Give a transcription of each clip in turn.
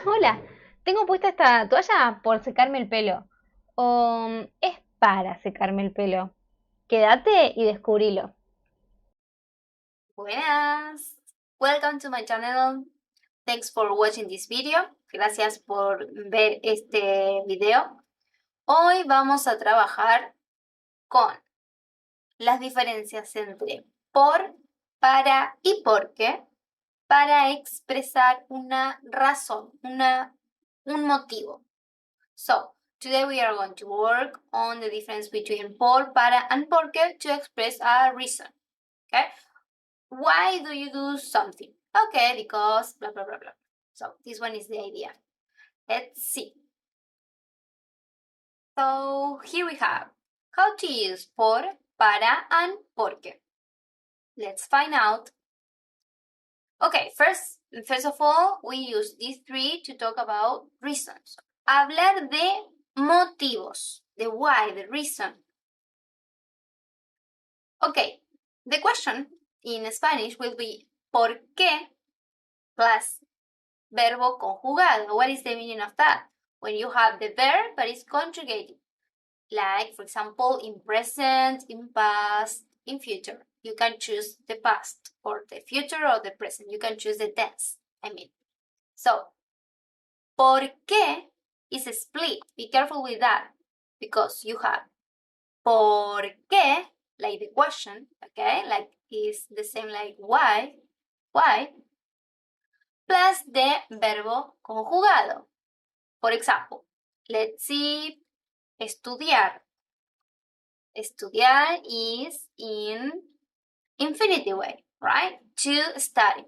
Hola, tengo puesta esta toalla por secarme el pelo. O es para secarme el pelo. Quédate y descubrilo. Buenas. Welcome to my channel. Thanks for watching this video. Gracias por ver este video. Hoy vamos a trabajar con las diferencias entre por, para y porque para expresar una razón, un motivo. So, today we are going to work on the difference between por, para, and porque to express a reason. Okay? Why do you do something? Okay, because blah, blah, blah, blah. So this one is the idea. Let's see. So here we have how to use por, para, and porque. Let's find out. Okay, first of all, we use these three to talk about reasons. Hablar de motivos, the why, the reason. Okay, the question in Spanish will be ¿por qué? Plus verbo conjugado. What is the meaning of that? When you have the verb but it's conjugated. Like, for example, in present, in past, in future. You can choose the past or the future or the present. You can choose the tense, I mean. So, ¿por qué? Is a split. Be careful with that because you have ¿por qué? Like the question, okay? Like is the same like why, plus the verbo conjugado. For example, let's see, estudiar. Estudiar is in infinitive way, right? To study.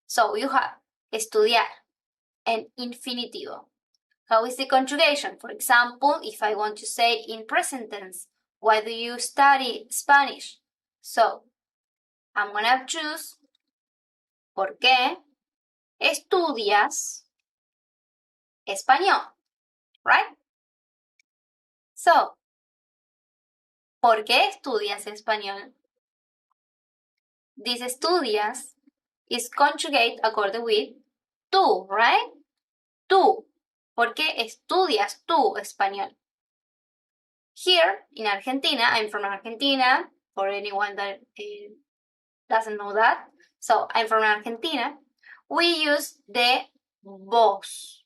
So you have estudiar and infinitivo. How is the conjugation? For example, if I want to say in present tense, why do you study Spanish? So I'm gonna choose ¿por qué estudias español? Right? So, ¿por qué estudias español? This estudias is conjugate according with tú, right? Tú. ¿Por qué estudias tú español? Here in Argentina, I'm from Argentina, for anyone that doesn't know that. So I'm from Argentina. We use the vos.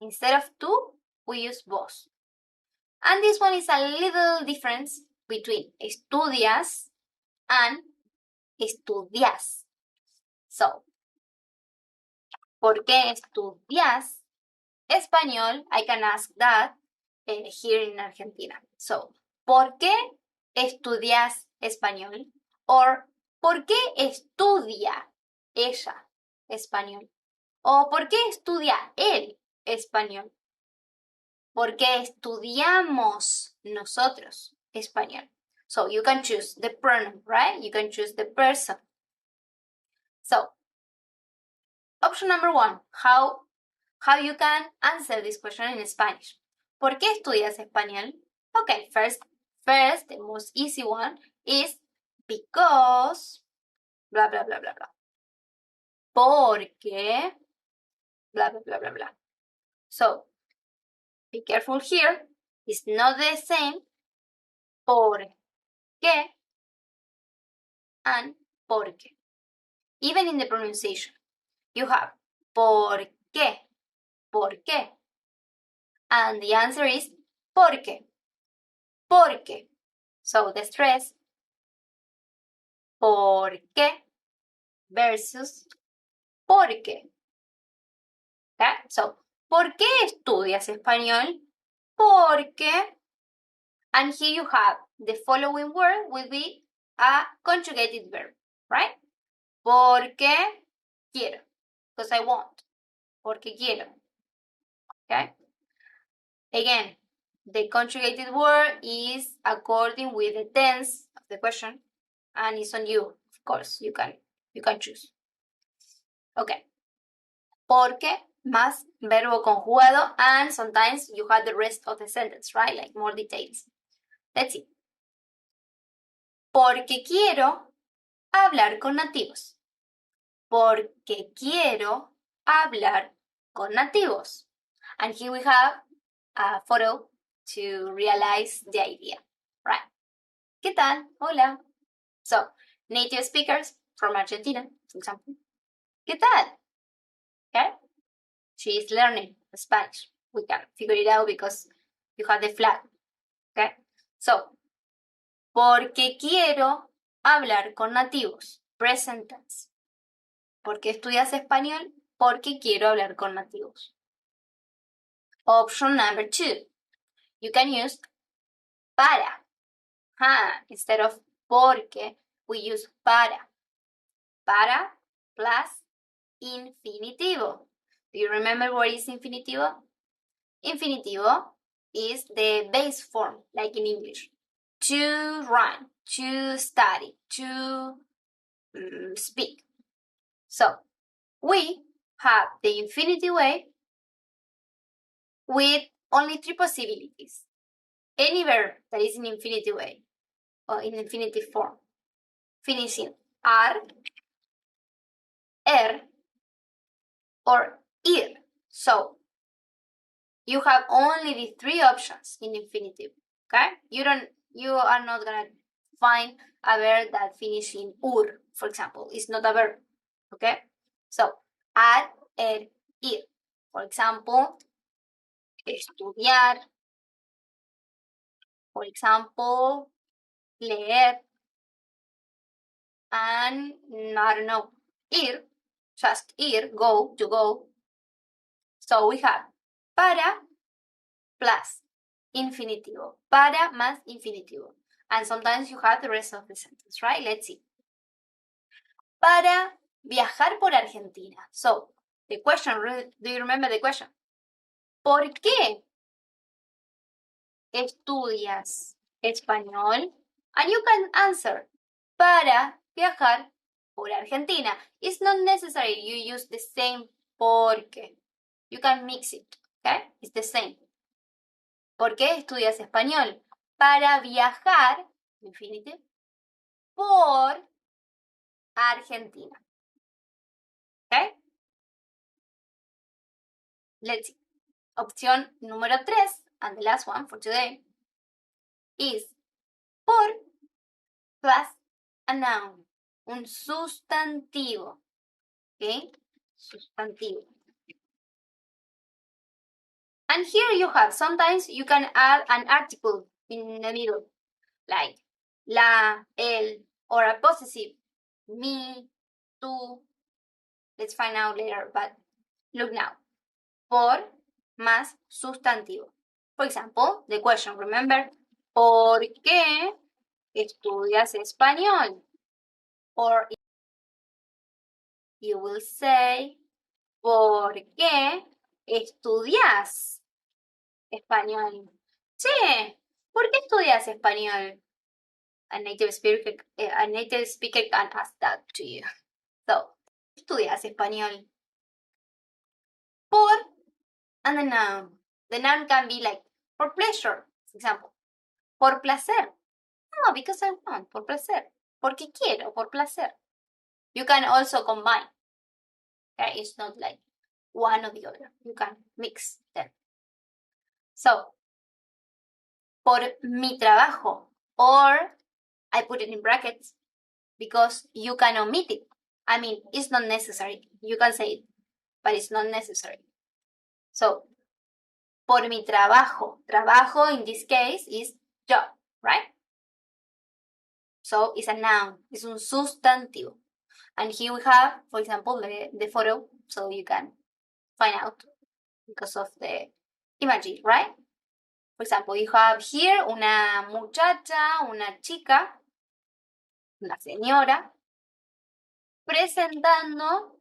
Instead of tú, we use vos. And this one is a little difference between estudias and estudias. So, ¿por qué estudias español? I can ask that here in Argentina. So, ¿por qué estudias español? Or, ¿por qué estudia ella español? O, ¿por qué estudia él español? ¿Por qué estudiamos nosotros español? So, you can choose the pronoun, right? You can choose the person. So, option number one, how you can answer this question in Spanish. ¿Por qué estudias español? Okay, first, the most easy one is because, blah, blah, blah, blah, blah. Porque, blah, blah, blah, blah, blah. So, be careful here. It's not the same por qué and porque. Even in the pronunciation, you have por qué, por qué. And the answer is porque, porque. So the stress, por qué versus porque. Okay? So, ¿por qué estudias español? Porque, and here you have the following word will be a conjugated verb, right? Porque quiero, because I want. Porque quiero. Okay? Again, the conjugated word is according with the tense of the question, and it's on you, of course. You can choose. Okay. Porque más verbo conjugado, and sometimes you have the rest of the sentence, right? Like more details. Let's see. Porque quiero hablar con nativos. Porque quiero hablar con nativos. And here we have a photo to realize the idea, right? ¿Qué tal? Hola. So, native speakers from Argentina, for example. ¿Qué tal? Okay? She is learning Spanish. We can figure it out because you have the flag. Okay? So, porque quiero hablar con nativos. Present tense. ¿Por qué estudias español? Porque quiero hablar con nativos. Option number 2. You can use para. Instead of porque, we use para. Para plus infinitivo. Do you remember what is infinitivo? Infinitivo is the base form, like in English. To run, to study, to speak. So, we have the infinitive way with only 3 possibilities. Any verb that is in infinitive way or in infinitive form, finishing ar, or ir. So, you have only the 3 options in infinitive, okay? You are not gonna find a verb that finishes in ur, for example. It's not a verb, okay? So, ar, ir. For example, estudiar. For example, leer. And, I don't know, ir, just ir, go, to go. So, we have para plus infinitivo. Para más infinitivo. And sometimes you have the rest of the sentence, right? Let's see. Para viajar por Argentina. So, the question, do you remember the question? ¿Por qué estudias español? And you can answer, para viajar por Argentina. It's not necessary you use the same porque. You can mix it, okay? It's the same. ¿Por qué estudias español? Para viajar, infinitive, por Argentina. Okay? Let's see. Opción número 3, and the last one for today, is por plus a noun. Un sustantivo. Okay? Sustantivo. And here you have, sometimes you can add an article in the middle, like la, el, or a possessive, me, tú. Let's find out later, but look now. Por más sustantivo. For example, the question, remember, ¿por qué estudias español? Or you will say, ¿por qué estudias español? Che, ¿por qué estudias español? A native speaker can ask that to you. So, ¿estudias español? Por and the noun. The noun can be like for pleasure, for example. Por placer. No, because I want, por placer. Porque quiero, por placer. You can also combine. Okay? It's not like one or the other. You can mix them. So, por mi trabajo. Or, I put it in brackets because you can omit it. I mean, it's not necessary. You can say it, but it's not necessary. So, por mi trabajo. Trabajo in this case is job, right? So, it's a noun. It's un sustantivo. And here we have, for example, the photo, so you can find out because of the imagery, right? For example, you have here una muchacha, una chica, una señora, presentando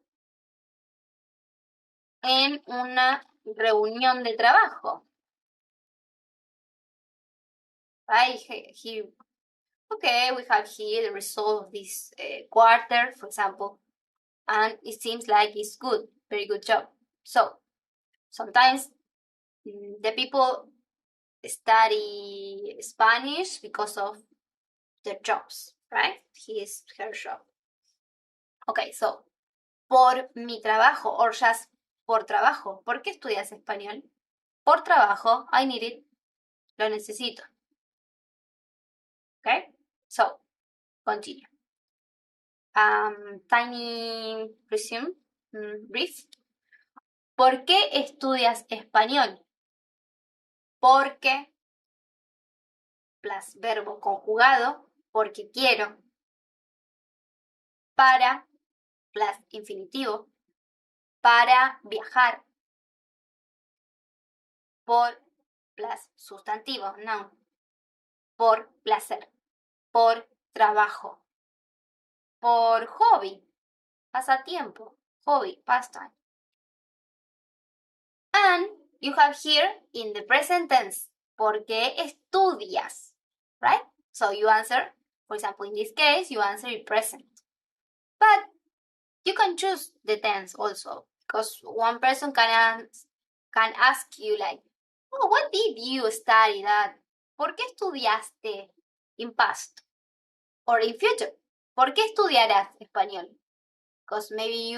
en una reunión de trabajo. Right? Here, okay, we have here the result of this quarter, for example, and it seems like it's good, very good job. So, sometimes the people study Spanish because of their jobs, right? Her job. Okay, so, por mi trabajo, or just por trabajo. ¿Por qué estudias español? Por trabajo. I need it. Lo necesito. Okay? So, continue. Tiny resume, brief. ¿Por qué estudias español? Porque, plus verbo conjugado, porque quiero. Para, plus infinitivo, para viajar. Por, plus sustantivo, noun. Por placer. Por trabajo. Por hobby, pasatiempo, hobby, pastime. And you have here in the present tense, ¿por qué estudias? Right? So you answer, for example, in this case, you answer in present. But you can choose the tense also, because one person can ask you like, oh, what did you study that? ¿Por qué estudiaste in past? Or in future? ¿Por qué estudiarás español? Because maybe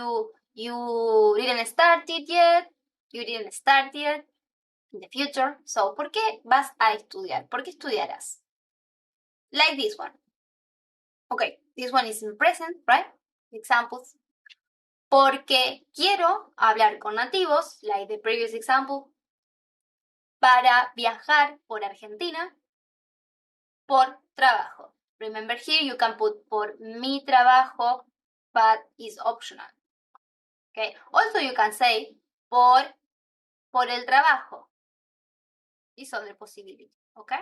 you didn't start it yet, you didn't start yet in the future. So, ¿por qué vas a estudiar? ¿Por qué estudiarás? Like this one. Okay, this one is in present, right? Examples. Porque quiero hablar con nativos, like the previous example. Para viajar por Argentina. Por trabajo. Remember here you can put por mi trabajo, but is optional. Okay. Also you can say por el trabajo. These other possibilities. Okay.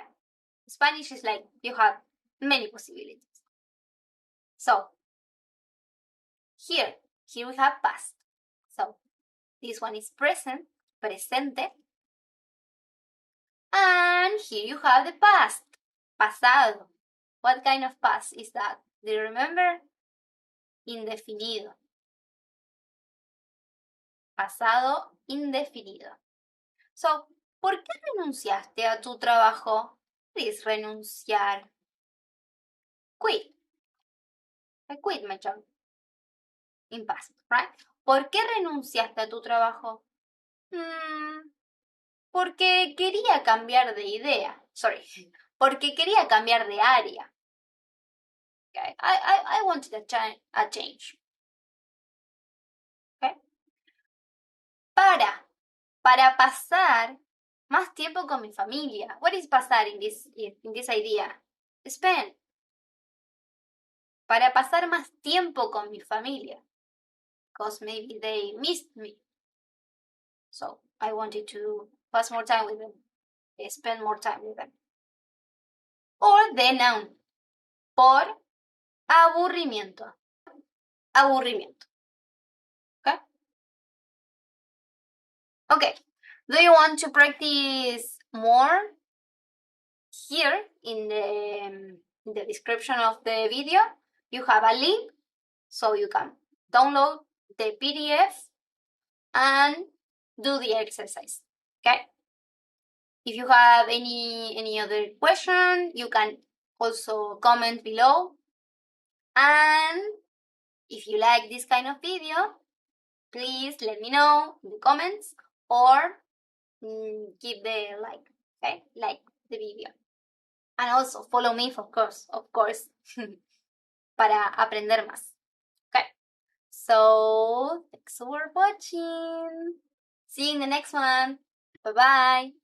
Spanish is like you have many possibilities. So here we have past. So this one is present, presente. And here you have the past, pasado. What kind of past is that? Do you remember? Indefinido. Pasado indefinido. So, ¿por qué renunciaste a tu trabajo? What is renunciar? Quit. I quit my job. In past, right? ¿Por qué renunciaste a tu trabajo? Porque quería cambiar de idea. Sorry. Porque quería cambiar de área. Okay. I wanted a change. Okay. Para pasar más tiempo con mi familia. What is pasar in this idea? Spend. Para pasar más tiempo con mi familia. Because maybe they missed me. So I wanted to pass more time with them. Spend more time with them. Or the noun. Por aburrimiento. Aburrimiento. Okay? Okay. Do you want to practice more? Here in the description of the video, you have a link so you can download the PDF and do the exercise. Okay? If you have any other question, you can also comment below. And if you like this kind of video, please let me know in the comments or give the like, okay? Like the video. And also follow me, of course, para aprender más. Okay? So, thanks for watching. See you in the next one. Bye-bye.